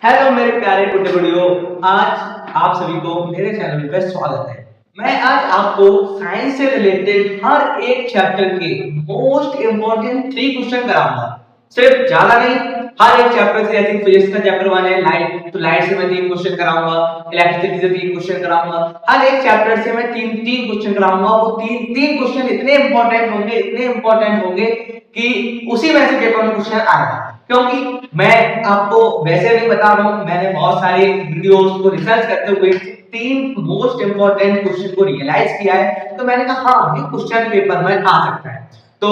Hello मेरे प्यारे गुड्डे गुडियो, आज आप सभी को मेरे चैनल पे स्वागत है। मैं आज आपको साइंस से रिलेटेड हर एक चैप्टर के मोस्ट इंपॉर्टेंट 3 क्वेश्चन कराऊंगा। सिर्फ ज्यादा नहीं, हर एक चैप्टर से, जैसे फिजिक्स का चैप्टर 1 है लाइट, तो लाइट से मैं 3 क्वेश्चन कराऊंगा, इलेक्ट्रिसिटी से 3 क्वेश्चन कराऊंगा। हर एक चैप्टर से मैं तीन तीन क्वेश्चन कराऊंगा। वो तीन क्वेश्चन इतने इंपॉर्टेंट होंगे कि उसी में से पेपर में क्वेश्चन आएगा। क्योंकि मैं आपको वैसे नहीं बता रहा हूं, मैंने बहुत सारे वीडियोस को रिसर्च करते हुए 3 मोस्ट इंपॉर्टेंट क्वेश्चन को रियलाइज किया है। तो मैंने कहा हाँ, ये क्वेश्चन पेपर में आ सकता है। तो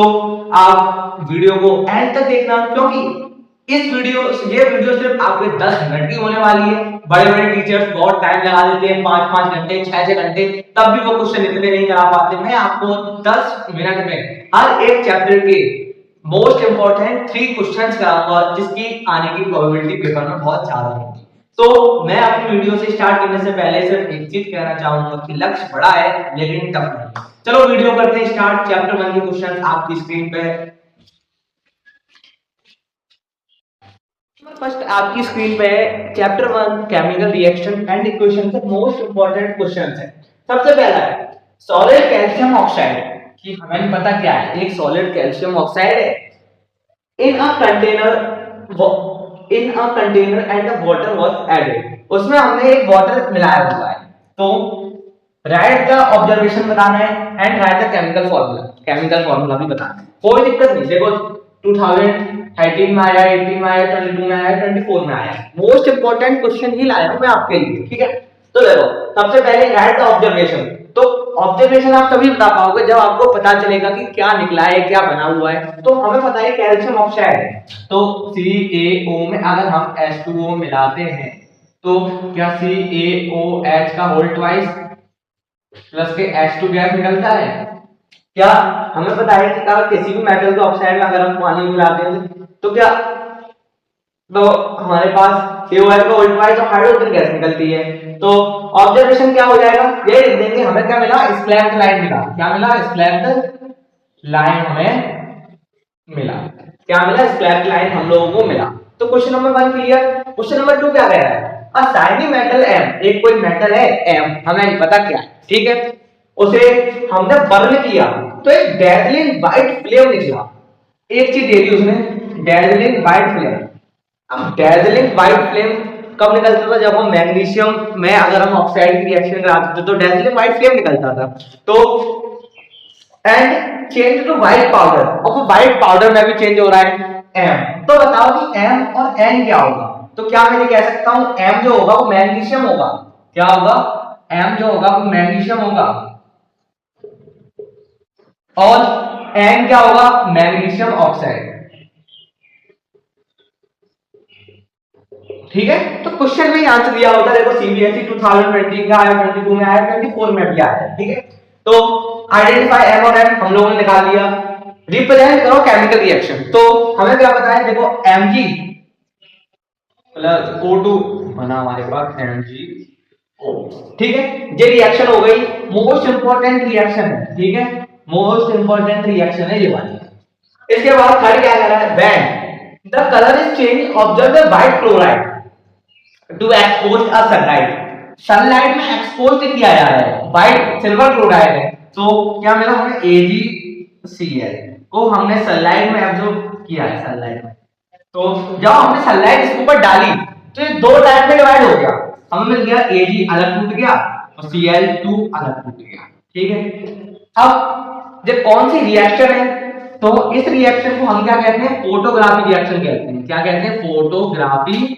आप वीडियो को एंड तक देखना, क्योंकि ये वीडियो सिर्फ आपके 10 मिनट की होने वाली है। बड़े बड़े टीचर्स बहुत टाइम लगा देते हैं, 5-5 घंटे 6-6 घंटे, तब भी वो क्वेश्चन इतने नहीं करा पाते। मैं आपको 10 मिनट में हर एक चैप्टर के मोस्ट इंपॉर्टेंट 3 क्वेश्चंस कराऊंगा, जिसकी आने की प्रोबेबिलिटी पेपर में बहुत ज्यादा होगी। तो मैं अपनी वीडियो से स्टार्ट करने से पहले सिर्फ एक चीज कहना चाहूंगा कि लक्ष्य बड़ा है लेकिन टफ नहीं। चलो वीडियो करते हैं स्टार्ट। चैप्टर 1 के क्वेश्चंस आपकी स्क्रीन पे। फर्स्ट आपकी स्क्रीन पे chapter 1 chemical reaction and equation के मोस्ट इंपॉर्टेंट क्वेश्चंस है। सबसे पहला है सॉलिड कैल्शियम ऑक्साइड, कि हमें पता क्या है, एक सॉलिड कैल्शियम ऑक्साइड है in a container and the water was added. उसमें हमने एक वाटर मिलाया हुआ है। तो राइट द ऑब्जर्वेशन बताना है and right the chemical formula भी बताना है। कोई दिक्कत नहीं, देखो 2013 में आया, 18 में आया, 22 में आया, 24 में आया। मोस्ट इंपॉर्टेंट क्वेश्चन ही लाया हूं मैं आपके लिए, ठीक है। तो देखो सबसे पहले राइट द ऑब्जर्वेशन। तो ऑब्जर्वेशन आप तभी बता पाओगे जब आपको पता चलेगा कि क्या निकला है, क्या बना हुआ है। तो हमें पता है कैल्शियम ऑक्साइड है, तो CaO में अगर हम H2O मिलाते हैं तो क्या CaOH का होल ट्वाइस प्लस के H2 गैस निकलता है। क्या हमें पता है कि किसी भी मेटल के ऑक्साइड में अगर हम पानी मिलाते हैं तो क्या, तो हमारे पास KOH का होल ट्वाइस और हाइड्रोजन गैस निकलती है। तो ऑब्जर्वेशन क्या हो जाएगा, ये लिख देंगे हमें क्या मिला, स्लैब्ड लाइन मिला। क्या मिला, स्लैब्ड लाइन हमें मिला। क्या मिला, स्लैब्ड लाइन हम लोगों को मिला। तो question number 1 clear. Question number 2 क्या कह रहा है, अ शाइनी मेटल M, एक कोई मेटल है M, हमें नहीं पता क्या है, ठीक है। उसे हमने बर्न किया तो एक डेजलिंग व्हाइट फ्लेम निकला। एक चीज दे दी उसने, डेजलिंग व्हाइट फ्लेम। अब डेजलिंग व्हाइट फ्लेम कब निकलता था, जब हम मैग्नीशियम में अगर हम ऑक्साइड की रिएक्शन कराते थे तो डेजलिंग व्हाइट फ्लेम निकलता था। तो and change to white powder, और वो व्हाइट पाउडर में भी चेंज हो रहा है M। तो बताओ कि M और N क्या होगा। तो क्या मैं कह सकता हूं M जो होगा वो मैग्नीशियम होगा। क्या होगा, M जो होगा वो मैग्नीशियम होगा, और N क्या होगा, मैग्नीशियम ऑक्साइड, ठीक है। तो क्वेश्चन में ही आंसर दिया होता है। देखो CBSE 2020 का आया, 22 में आया, 24 में भी आया, ठीक है। तो आइडेंटिफाई M और N हम लोगों ने निकाल दिया। रिप्रेजेंट करो केमिकल रिएक्शन। तो हमें क्या पता है, देखो Mg प्लस O2 बना हमारे पास MgO, ठीक है। ये रिएक्शन हो गई, मोस्ट इंपॉर्टेंट रिएक्शन है, ठीक है। मोस्ट इंपॉर्टेंट रिएक्शन है ये वाली। इसके बाद थर्ड क्या कह रहा है, when the colour is change observe the white chloride to expose a sunlight. Sunlight में एक्सपोज किया जा रहा है, व्हाइट सिल्वर क्लोराइड है। तो क्या मिला हमें, AgCl को हमने सनलाइट में एब्जॉर्ब किया है, सनलाइट में। तो जब हमने सनलाइट इसके ऊपर डाली तो ये 2 टाइप में डिवाइड हो गया। हमें मिल गया Ag अलग टूट गया और Cl2 अलग टूट गया, ठीक है। अब ये कौन सी रिएक्शन है, तो इस रिएक्शन को हम क्या कहते हैं, फोटोग्राफी रिएक्शन कहते हैं। क्या कहते हैं, फोटोग्राफी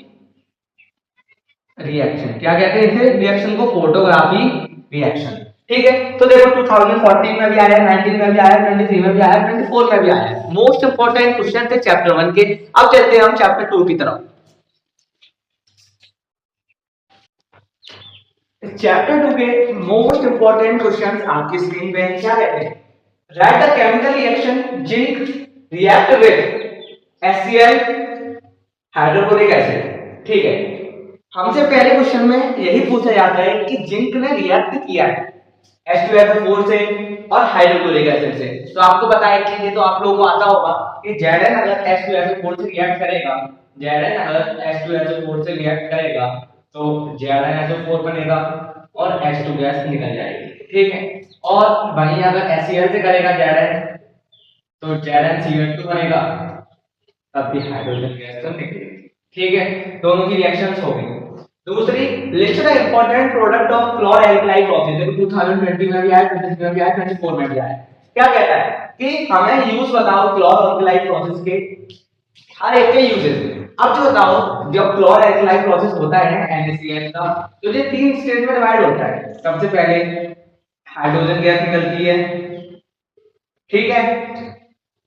रिएक्शन। क्या कहते हैं इसे, रिएक्शन को फोटोग्राफी रिएक्शन, ठीक है। तो देखो 2014 में भी आया, 19 में भी आया, 23 में भी आया, 24 में भी आया। मोस्ट इंपॉर्टेंट क्वेश्चन थे चैप्टर 1 के। अब चलते हैं हम चैप्टर 2 की तरफ। चैप्टर 2 के मोस्ट इंपॉर्टेंट क्वेश्चन आपकी स्क्रीन पे हैं। क्या कहते हैं, right the chemical reaction zinc react with HCl hydrochloric acid, ठीक है। हमसे पहले क्वेश्चन में यही पूछा जाता है कि जिंक ने रिएक्ट किया है, H2SO4 से और हाइड्रोक्लोरिक एसिड से। तो आपको पता है कि ये तो आप लोगों को आता होगा कि Zn अगर H2SO4 से रिएक्ट करेगा, Zn अगर H2SO4 से रिएक्ट करेगा तो ZnSO4 बनेगा और H2 गैस निकल जाएगी, ठीक है। और वहीं अगर HCl से करेगा Zn तो ZnCl2 बनेगा, तब भी हाइड्रोजन गैस तो निकलेगी, ठीक है। दोनों की रिएक्शंस हो गई। दूसरी, list the important product of chlor alkali process. देखो 2020 में भी आया, 23 में भी आया, 24 में भी आया। क्या कहता है कि हमें यूज बताओ क्लोर एल्कलाइ प्रोसेस के, हर एक के यूजेस। अब जो बताओ, जब क्लोर एल्कलाइ प्रोसेस होता है NaCl का, तो ये तीन स्टेज में डिवाइड होता है। सबसे पहले हाइड्रोजन गैस निकलती है, ठीक है,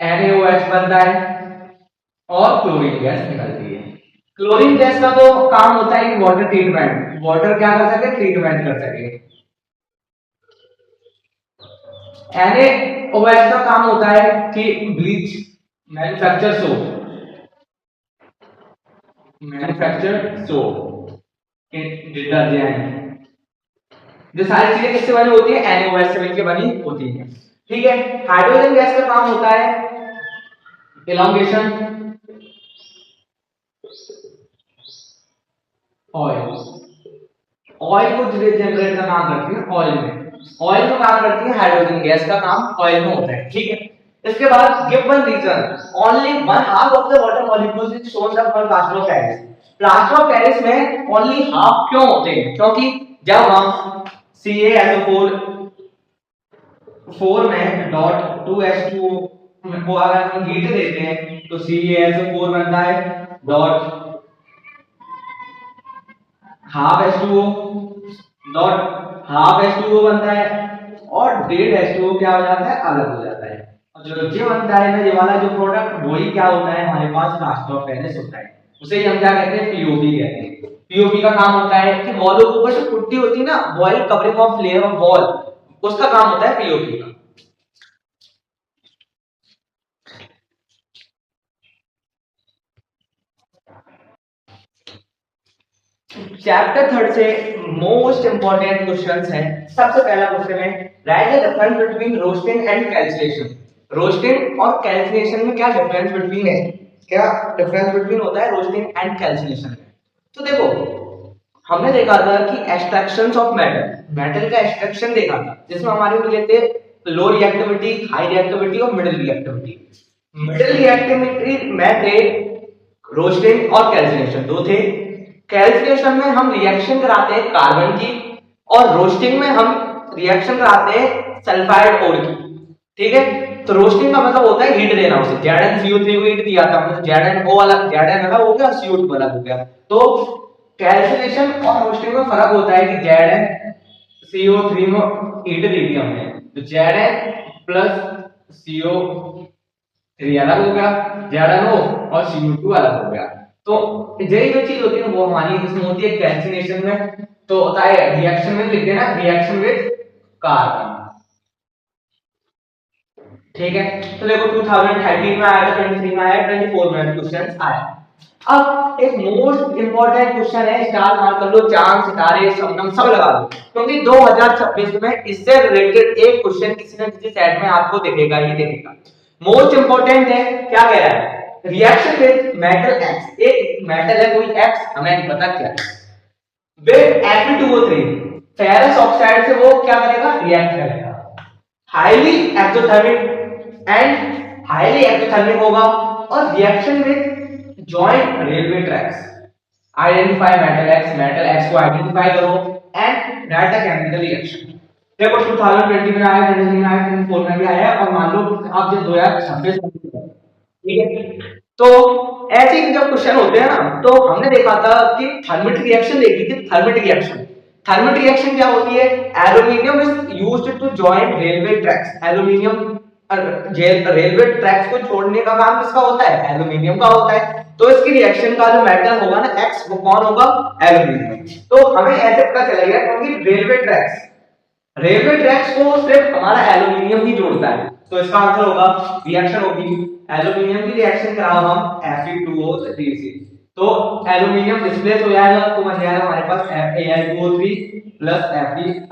NaOH बनता है और क्लोरीन गैस निकलती है। क्लोरीन गैस का तो काम होता है कि वाटर ट्रीटमेंट, वाटर क्या कर सके, ट्रीटमेंट कर सके। NaOH का काम होता है कि ब्लीच, मैन्युफैक्चर सोप के डिटर्जेंट, जो सारी चीजें किससे बनी होती है, NaOH से मिलकर बनी होती है, ठीक है। हाइड्रोजन गैस का काम होता है एलोंगेशन ऑयल को जनरेट का काम करती है, ऑयल का काम करती है हाइड्रोजन गैस का काम ऑयल में होता है, ठीक है। इसके बाद give one reason only one half of the water molecules is shown up on plaster of Paris. Plaster of Paris में ओनली हाफ क्यों होते हैं, क्योंकि जब हम CaSO4 में डॉट 2H2O को अगर हम हीट देते हैं तो CaSO4 बनता है dot half H2O dot half H2O बनता है और डेढ़ H2O क्या हो जाता है, अलग हो जाता है। और जो ये बनता है ना, ये वाला जो प्रोडक्ट, वही क्या होता है, हमारे पास प्लास्टर ऑफ पेरिस होता है। उसे हम क्या कहते हैं, POP कहते हैं। POP का काम होता है कि वॉलों के ऊपर जो पुट्टी होती है ना, wall covering of layer of wall, उसका काम होता है POP का। चैप्टर 3 से मोस्ट इंपोर्टेंट क्वेश्चंस हैं। सबसे पहला क्वेश्चन है, write the difference between roasting and calcination. Roasting और कैल्सिनेशन में क्या डिफरेंस बिटवीन है, क्या डिफरेंस बिटवीन होता है रोस्टिंग एंड कैल्सिनेशन में। तो देखो, हमने देखा था कि एक्सट्रैक्शंस ऑफ मेटल का एक्सट्रैक्शन देखा था, जिसमें हमारे मिले थे लो रिएक्टिविटी, हाई रिएक्टिविटी और मिडिल रिएक्टिविटी। मिडिल रिएक्टिविटी में थे रोस्टिंग और कैल्सिनेशन, दो थे। कैल्सिनेशन में हम रिएक्शन कराते हैं कार्बन की, और रोस्टिंग में हम रिएक्शन कराते हैं सल्फाइड ओर की, ठीक है। तो रोस्टिंग का मतलब होता है हीट देना, उसे ZnCO3 को हीट दिया था, मतलब ZnO अलग, Zn अलग हो गया, CO2 अलग हो गया। तो कैल्सिनेशन और रोस्टिंग में फर्क होता है कि ZnCO3 में हीट दे दी हमने, तो Zn प्लस CO3 अलग हो गया, ZnO और CO2 अलग हो गया। तो यही जो चीज होती है वो हमारी इसमें होती है कैल्सिनेशन में। तो होता है रिएक्शन में, लिख देना रिएक्शन विद कार्बन, ठीक है। तो देखो 2013 में आया था, 23 में आया, 24 में क्वेश्चंस आया। अब एक मोस्ट इंपोर्टेंट क्वेश्चन है, स्टार मार्क कर लो, चांद सितारे शबनम सब लगा दो, क्योंकि 2026 में इससे रिलेटेड एक क्वेश्चन किसी न किसी सेट में आपको दिखेगा ही दिखेगा। मोस्ट इंपोर्टेंट है, क्या कह रहा है, रिएक्शन विद मेटल X, एक मेटल है कोई X, हमें नहीं पता क्या है, विद Fe2O3 फेरस ऑक्साइड से वो क्या करेगा, रिएक्ट करेगा। हाईली एक्सोथर्मिक होगा, और reaction with joint railway tracks. Identify metal X को आइडेंटिफाई करो and right the chemical reaction. देखो 2020 में आया, 23 में आया, 24 में भी आया, और मान लो आप जब 2026 में, ठीक है। तो ऐसे जब क्वेश्चन होते हैं ना, तो हमने देखा था कि थर्मिट रिएक्शन देखी थी। थर्मिट रिएक्शन क्या होती है, aluminium is used to join railway tracks. Aluminium railway tracks को जोड़ने का काम किसका होता है, एल्यूमिनियम का होता है। तो इसकी रिएक्शन का जो मेटल होगा ना X, वो कौन होगा, एल्यूमिनियम। तो हमें ऐसे पता चलेगा क्योंकि रेलवे ट्रैक्स को सिर्फ हमारा एल्यूमिनियम ही जोड़ता है। तो इसका आंसर होगा, रिएक्शन होगी एल्यूमिनियम की रिएक्शन कराओ हम Fe2O3 से, तो एल्यूमिनियम डिस्प्लेस हो जाएगा, तो बन जाएगा हमारे पास Al2O3 प्लस Fe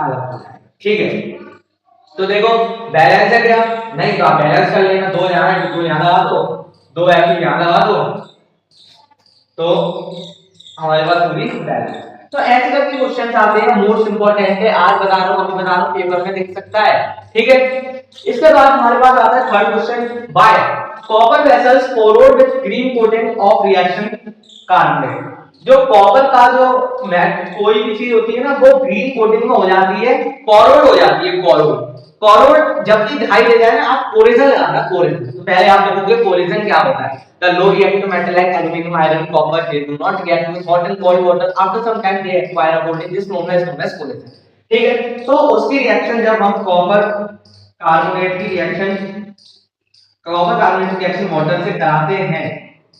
अलग हो जाएगा, ठीक है। तो देखो बैलेंस है क्या, नहीं तो आप बैलेंस कर लेना, दो यहाँ है दो यहाँ लगा दो, दो एफ यहाँ लगा दो, तो हमारे पास पूरी बैलेंस। तो ऐसे करके क्वेश्चन आते हैं, मोस्ट इंपोर्टेंट है, आज बता रहा हूँ अभी बता रहा हूँ, पेपर में दिख सकता है, ठीक है। इसके बाद हमारे पास आता है third question, bye copper vessels forward with green coating of reaction carbonate. जो कॉपर का जो कोई भी चीज होती है ना वो ग्रीन कोटिंग में हो जाती है, फॉरवर्ड हो जाती है, फॉरवर्ड फॉरवर्ड जब भी दिखाई दे जाए ना आप कोरिजन लगाना, कोरिजन। तो पहले आप देखोगे कोरिजन क्या होता है, the low reactive metal like aluminum, iron, copper, they do not react with hot and cold water, after some time they acquire a coating, this known as collagen, ठीक है। तो उसकी रिएक्शन जब हम कॉपर कार्बोनेट की reaction, copper carbonate की reaction water से कराते हैं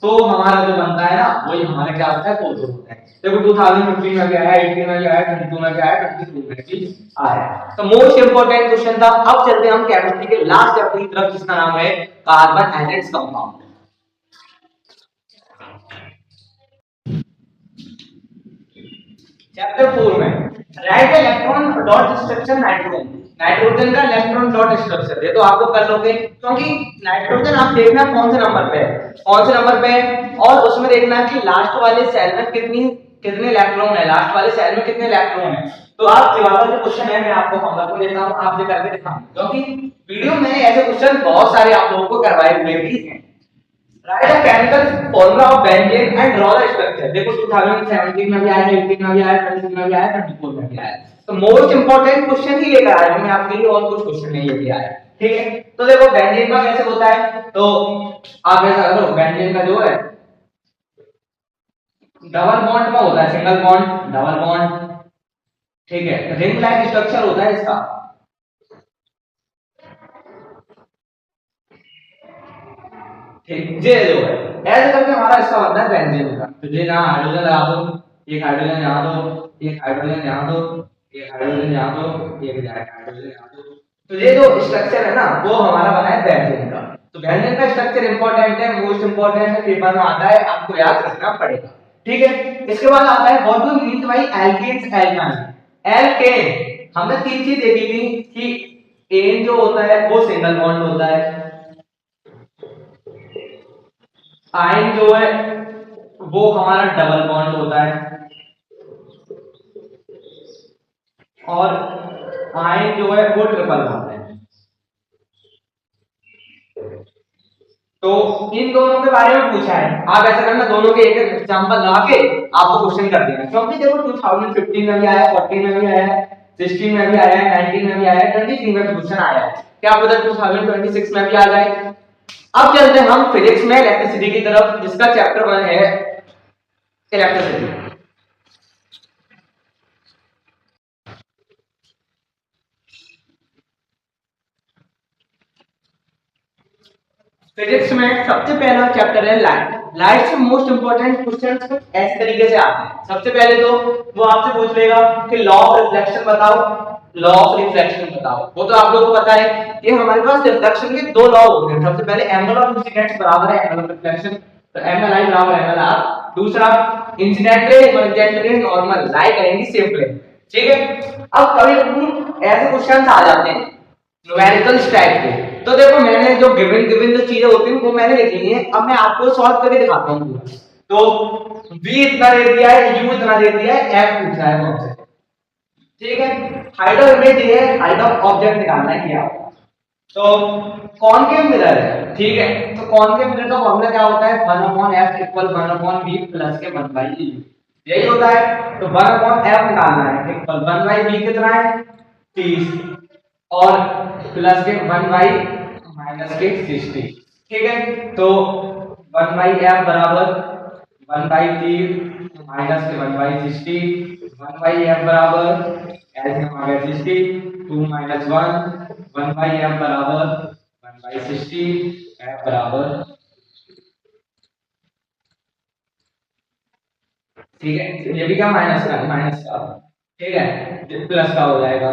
तो हमारा जो बनता है ना वही हमारा क्या होता है, कोरिजन होता है। देखो 2015 में क्या है, 18 में क्या है, 22 में क्या है, 22 में भी आया। तो मोस्ट इंपोर्टेंट क्वेश्चन था। अब चलते हैं हम केमिस्ट्री के लास्ट चैप्टर की तरफ जिसका नाम है कार्बोहाइड्रेट्स कंपाउंड। चैप्टर 4 में right electron dot structure nitrogen, nitrogen का इलेक्ट्रॉन डॉट स्ट्रक्चर, ये तो आप लोग कर लोगे क्योंकि नाइट्रोजन आप देखना कौन से नंबर पे है, कौन से नंबर पे है, और उसमें देखना कि लास्ट वाले सेल में कितने इलेक्ट्रॉन है, लास्ट वाले सेल में कितने इलेक्ट्रॉन है। तो आप जवाब जो क्वेश्चन है मैं आपको फॉर्मूला को देता हूं, आप जो करके दिखाऊंगा क्योंकि वीडियो में ऐसे क्वेश्चन बहुत सारे आप लोगों को करवाए हुए भी हैं। Right a chemical formula of benzene and draw the structure. देखो 2017 में भी आया, 18 में भी आया, 22 में भी आया, 24 में भी आया। तो मोस्ट इंपोर्टेंट क्वेश्चन ही लेकर आया हूं मैं आपके लिए, और कुछ क्वेश्चन नहीं ये भी आया, ठीक है। तो देखो बेंजीन का कैसे होता है, तो आप ऐसा करो, बेंजीन का जो है डबल बॉन्ड का होता है, सिंगल बॉन्ड, डबल बॉन्ड, ठीक है। रिंग लाइक स्ट्रक्चर होता है इसका, ठीक। ये जो है ऐसे करके हमारा इसका बनता है बेंजीन का। तो ये ना हाइड्रोजन लगा दो, एक हाइड्रोजन यहाँ दो, एक हाइड्रोजन यहाँ दो, एक हाइड्रोजन यहाँ दो, एक हाइड्रोजन यहाँ दो। तो ये जो स्ट्रक्चर है ना वो हमारा बना है बेंजीन का। तो बेंजीन का स्ट्रक्चर इंपॉर्टेंट है, मोस्ट इंपॉर्टेंट है, पेपर में आता है, आपको याद रखना पड़ेगा, ठीक है। इसके बाद आता है what do mean by alkenes alkyne. Alkene हमने तीन चीज देखी थी कि एन जो होता है वो सिंगल बॉन्ड होता है, आयन जो है वो हमारा डबल बॉन्ड होता है, और आयन जो है वो ट्रिपल बॉन्ड है। तो इन दोनों के बारे में पूछा है, आप ऐसा करना दोनों के एक एक एग्जांपल लगा के आपको क्वेश्चन कर देना, क्योंकि देखो 2015 में भी आया, 14 में भी आया, 16 में भी आया, 19 में भी आया, 23 में भी क्वेश्चन आया, क्या पता 2026 में भी आ जाए। अब चलते हैं हम फिजिक्स में इलेक्ट्रिसिटी की तरफ, जिसका चैप्टर 1 है इलेक्ट्रिसिटी। फिजिक्स में सबसे पहला चैप्टर है लाइट। लाइट से मोस्ट इंपोर्टेंट क्वेश्चंस ऐसे तरीके से आते हैं। सबसे पहले तो वो आपसे पूछ लेगा कि लॉ ऑफ रिफ्लेक्शन बताओ, लॉ ऑफ रिफ्लेक्शन बताओ। वो तो आप लोगों को पता है कि हमारे पास रिफ्लेक्शन के दो लॉ होते हैं। सबसे पहले एंगल ऑफ इंसिडेंस बराबर है एंगल ऑफ रिफ्लेक्शन, तो एंगल आई बराबर एंगल आर। दूसरा incident ray emergent ray normal lie करेंगे सेम प्लेन, ठीक है। अब कभी ऐसे क्वेश्चंस आ जाते हैं न्यूमेरिकल टाइप के, तो देखो मैंने जो गिवन जो चीजें होती हैं वो मैंने लिख ली है, अब मैं आपको सॉल्व करके दिखाता हूं पूरा। तो v इतना दे दिया है, u इतना दे दिया है, f पूछा है हमसे, ठीक है। हाइट ऑफ इमेज ये है, हाइट ऑफ ऑब्जेक्ट निकालना है क्या। तो कॉनकेव मिरर है, ठीक है। तो कॉनकेव मिरर का फॉर्मूला क्या होता है, 1/f इक्वल 1/v प्लस के 1/e, यही होता है। तो 1/f निकालना है, इक्वल 1/v कितना है 30, और प्लस के 1/- के 60, ठीक है। तो 1/f बराबर 1/3 माइनस के 1/60, 1/f बराबर ऐसे आ गया 60, 2 - 1, 1/f बराबर 1/60, f बराबर, ठीक है। ये भी क्या माइनस का, ठीक है, प्लस का हो जाएगा।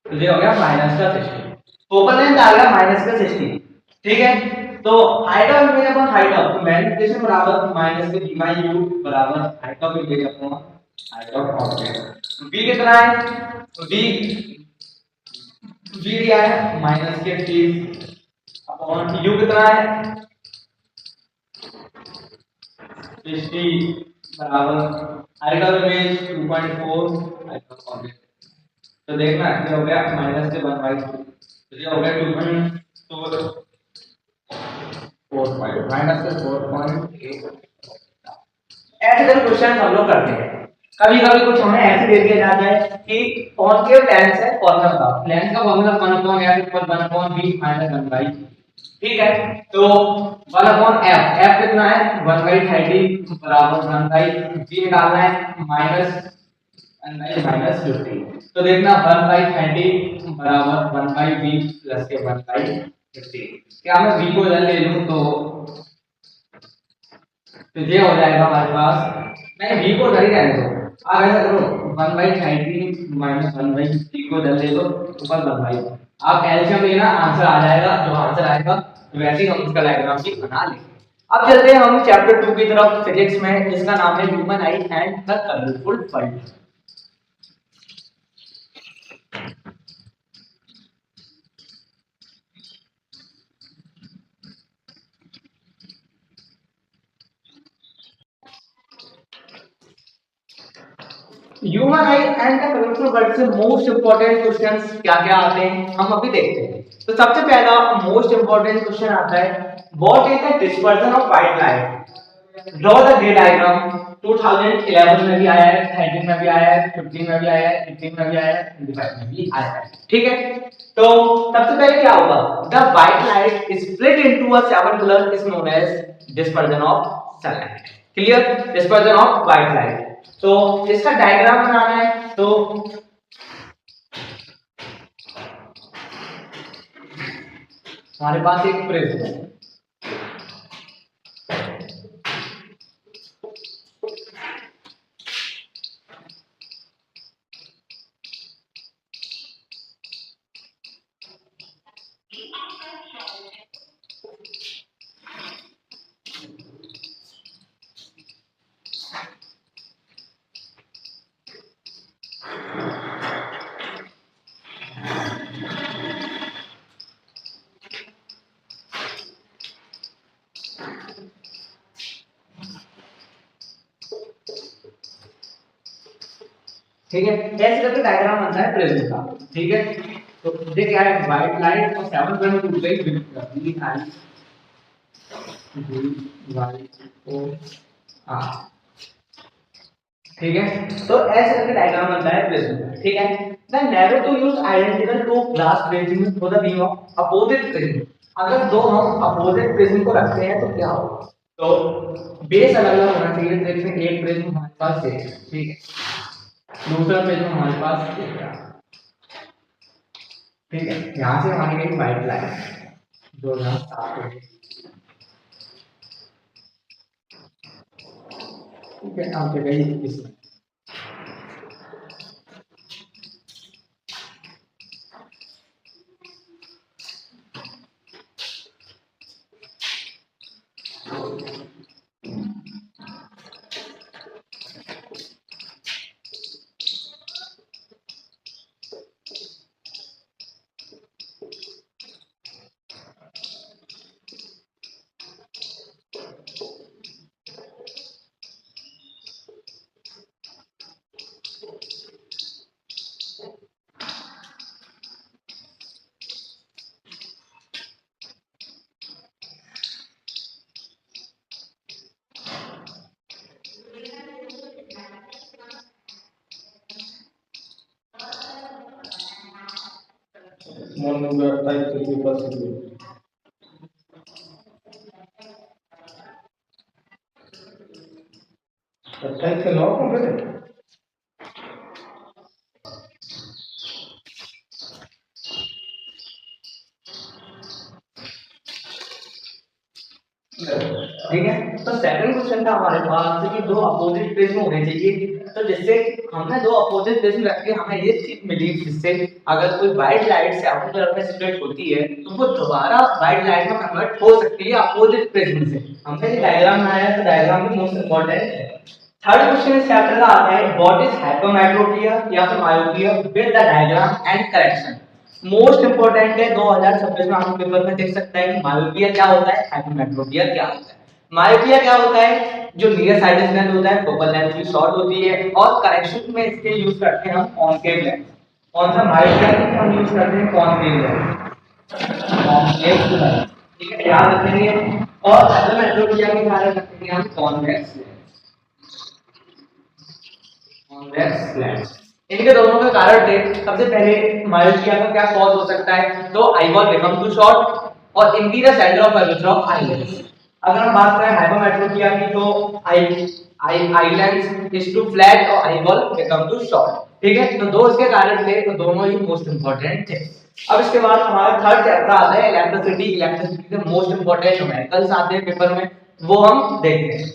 तो ये हो गया माइनस का 60, फोकल लेंथ आ गया माइनस का 60, ठीक है। तो height of image upon height of magnification बराबर माइनस के d बाई u बराबर height of image upon height of object. v कितना है, तो v v दिया है माइनस के 30 अपॉन u कितना है 60 बराबर आएगा इमेज 2.4 आएगा कॉम्प्लेक्स। तो देखना ये हो गया माइनस के 1/2 तो ये हो गया 2.45 माइनस के 4.8। ऐसे करके क्वेश्चन हम लोग करते हैं। कभी कभी कुछ हमें ऐसे दे दिया जाता है कि कॉन्केव लेंस है फॉर्मूला बताओ लेंस का फॉर्मूला 1/f = 1/b - 1/, ठीक है। तो 1/f f कितना है 1/30 बराबर 1/g निकालना है -1/-50। तो देखना 1/30 बराबर 1/b प्लस के 1/50। क्या मैं b को इधर ले लूं तो ये हो जाएगा हमारे पास नहीं v को इधर ही रहने दो आप ऐसा करो 1/30 - 1/50 को इधर ले लो ऊपर 1/, आप एलसीएम लेना आंसर आ जाएगा। जो आंसर आएगा तो वैसे ही हम इसका डायग्राम भी बना लेंगे। अब चलते हैं हम चैप्टर 2 की तरफ फिजिक्स में जिसका नाम है human I and the colourful world. Human I and the colourful world से मोस्ट इंपोर्टेंट क्वेश्चंस क्या-क्या आते हैं हम अभी देखते हैं। तो सबसे पहला मोस्ट इंपोर्टेंट क्वेश्चन आता है what is the dispersion of white light. Draw the grey diagram. 2011 में भी आया है, 13 में भी आया है, 15 में भी आया है, 18 में भी आया है, 25 में भी आया है, ठीक है। तो सबसे पहले क्या होगा the white light is split into a seven colour is known as dispersion of sunlight. Clear dispersion of white light. तो इसका डायग्राम बनाना है तो हमारे पास एक प्रिज्म है ठीक है। ऐसे करके डायग्राम बनता है प्रिज्म का, ठीक है। तो ये क्या है व्हाइट लाइट और सेवन कलर टूट गई B I D Y O R, ठीक है। तो ऐसे करके डायग्राम बनता है प्रिज्म का, ठीक है। The narrow to use identical to glass prism for the beam of opposite prism. अगर दो हम अपोजिट प्रिज्म को रखते हैं तो क्या होगा तो बेस अलग अलग होना चाहिए। देखते हैं एक प्रिज्म हमारे पास है, ठीक है, दूसरा प्रिज्म हमारे पास दिख रहा है, ठीक है। यहां से हमारी गई व्हाइट लाइन जो यहां स्टार्ट हो गई, ठीक है। अब गई इसमें मन में 28 के 9 कंप्लीट है। ठीक है। तो सेकंड क्वेश्चन था हमारे पास कि दो अपोजिट प्रिज्म होने चाहिए। तो जिससे हमने दो अपोजिट प्रिज्म रख के हमें ये चीज मिली जिससे अगर कोई व्हाइट लाइट सेवन कलर में स्प्लिट होती है तो वो दोबारा व्हाइट लाइट में कन्वर्ट हो सकती है अपोजिट प्रिज्म से। हमने ये डायग्राम बनाया तो डायग्राम भी मोस्ट इंपॉर्टेंट है। थर्ड क्वेश्चन इस चैप्टर का आता है व्हाट इज हाइपरमेट्रोपिया या फिर myopia with the diagram and correction. Most important है 2026 में आपको पेपर में देख सकता है कि मायोपिया क्या होता है, हाइपोमेट्रोपिया क्या होता है। मायोपिया क्या होता है, जो नियर साइडेड लेंस होता है, फोकल लेंथ भी शॉर्ट होती है और करेक्शन में इसके यूज करते हैं हम कॉन्केव लेंस। कौन सा मायोपिया में हम यूज करते हैं कॉन्केव लेंस, कॉन्केव लेंस, ठीक है, याद रखेंगे। और हाइपोमेट्रोपिया के बारे में रखेंगे हम कॉन्वेक्स लेंस, कॉन्वेक्स लेंस। इनके दोनों का कारण थे। सबसे पहले मायोपिया का क्या कॉज हो सकता है, तो आईबॉल बिकम टू शॉर्ट और increase the centre of curvature of eye lens. अगर हम बात करें हाइपोमेट्रोपिया की तो eye lens is too flat और आईबॉल बिकम टू शॉर्ट, ठीक है। तो दो इसके कारण थे, तो दोनों ही मोस्ट इंपॉर्टेंट थे। अब इसके बाद हमारा थर्ड चैप्टर आता है इलेक्ट्रिसिटी। इलेक्ट्रिसिटी के मोस्ट इंपॉर्टेंट न्यूमेरिकल्स आते हैं पेपर में, वो हम देखते हैं।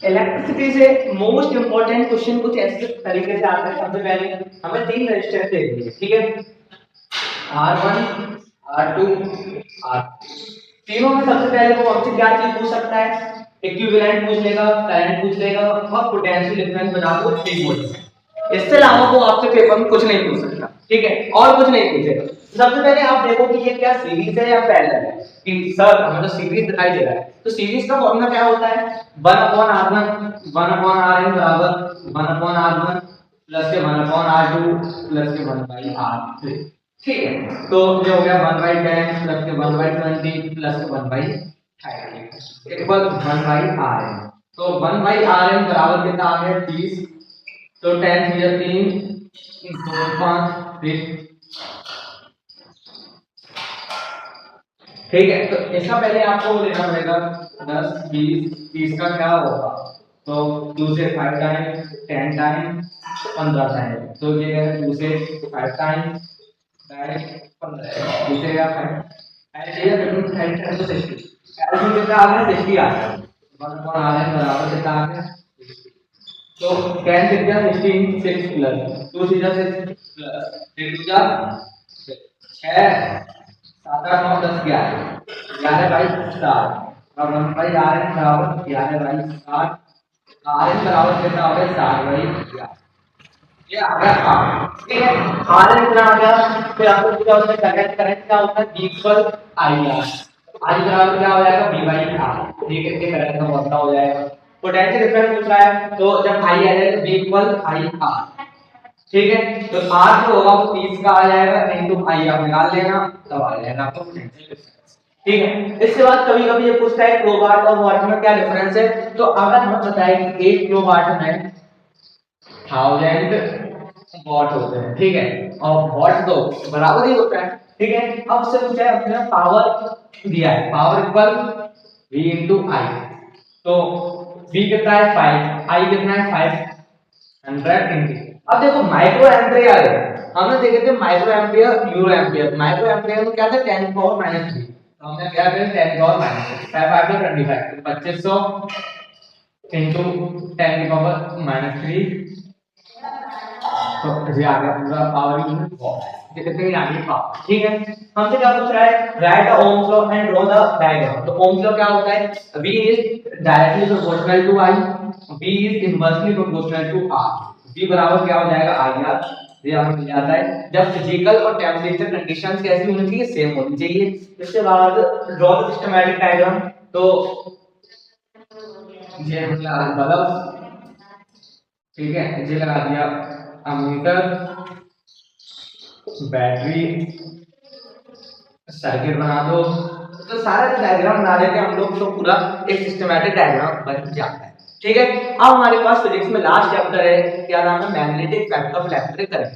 इलेक्ट्रिसिटी से मोस्ट इंपोर्टेंट क्वेश्चन कुछ ऐसे तरीके से आता है। सबसे पहले हमें तीन रेजिस्टेंस देखनी है, ठीक है, R1 R2 R। तीनों में सबसे पहले वो हमसे क्या चीज पूछ सकता है, इक्विवेलेंट पूछ लेगा, करंट पूछ लेगा और पोटेंशियल डिफरेंस बना को ठीक बोल सकता है। इससे अलावा वो आपसे पेपर में कुछ नहीं पूछ सकता, ठीक है, और कुछ नहीं पूछेगा। सबसे पहले आप देखो कि ये क्या सीरीज है या पैरेलल है, कि सर हमें तो सीरीज दिखाई दे रहा है। तो सीरीज का फॉर्मूला क्या होता है, 1/R1 1/Rn बराबर 1/R1 प्लस के 1/R2 प्लस के 1/R3, ठीक है। तो ये हो गया 1/10 प्लस के 1/20 प्लस के 1/30 इक्वल 1/Rn। तो 1/Rn बराबर कितना आ गया 30। तो 10 3 2 5 फिर, ठीक है। तो इसका पहले आपको लेना पड़ेगा 10 20 30 का क्या होगा, तो 2 से 5 टाइम 10 टाइम 15 टाइम। तो ये है 2 से 5 टाइम 15 दूसरे का 5 ऐसे ही 15 टाइम तो 60 ऐसे कितना आ गया 60 आ गया। 1/Rn बराबर कितना आ गया, तो 10 से क्या 16 6 प्लस 2 से 6 प्लस 3 2 6 7 8 9 10 11 बाई 7 और 1/Rn बराबर 11 बाई 7। Rn बराबर कितना हो गया 7 बाई 11, ये आ गया R, ठीक है। Rn कितना आ गया, फिर आपको पूछा उसमें करंट क्या होता है, V इक्वल IR। I बराबर क्या हो जाएगा V बाई R, ठीक है, ये करंट का फॉर्मूला हो जाएगा। पोटेंशियल डिफरेंस पूछ रहा है, तो जब I आ जाएगा V इक्वल IR, ठीक है। तो R जो होगा वो 30 का आ जाएगा इनटू I आप निकाल लेना, तब आ जाएगा आपको पोटेंशियल डिफरेंस, ठीक है। इसके बाद कभी कभी ये पूछता है किलोवाट और वाट में क्या डिफरेंस है। तो अगर हमें पता है कि 1 किलोवाट में 1000 वॉट होते हैं, ठीक है, और वॉट तो बराबर ही होता है, ठीक है। अब उससे पूछा है अपने पावर दिया है, power equal V into I। तो V कितना है 5, I कितना है 500 इनटू, अब देखो माइक्रो एम्पियर है, हमने देखे थे micro ampere euro ampere. Micro ampere में क्या था 10 पावर -3, तो हमने क्या किया 10 पावर -3 5 5 25 तो 2500 इनटू 10 की पावर -3, तो ये आ गया पूरा पावर यूनिट वॉट, ये कितने आ गई पावर, ठीक है। हमसे क्या पूछ रहा है, write the Ohm's law and draw the diagram. तो ओम्स लॉ क्या होता है, V is directly proportional to I, V is inversely proportional to R। V बराबर क्या हो जाएगा IR, ये हमें मिल जाता है जब फिजिकल और टेम्परेचर कंडीशंस कैसी होनी चाहिए, सेम होनी चाहिए। इसके बाद ड्रॉ द सिस्टमैटिक डायग्राम। तो ये हमने बल्ब, ठीक है, ये लगा दिया अमीटर, बैटरी, सर्किट बना दो। तो सारा जो डायग्राम बना देते हैं हम लोग, तो पूरा एक सिस्टमैटिक डायग्राम बन जाता है, ठीक है। अब हमारे पास फिजिक्स में लास्ट चैप्टर है, क्या नाम है, magnetic effect of electric current.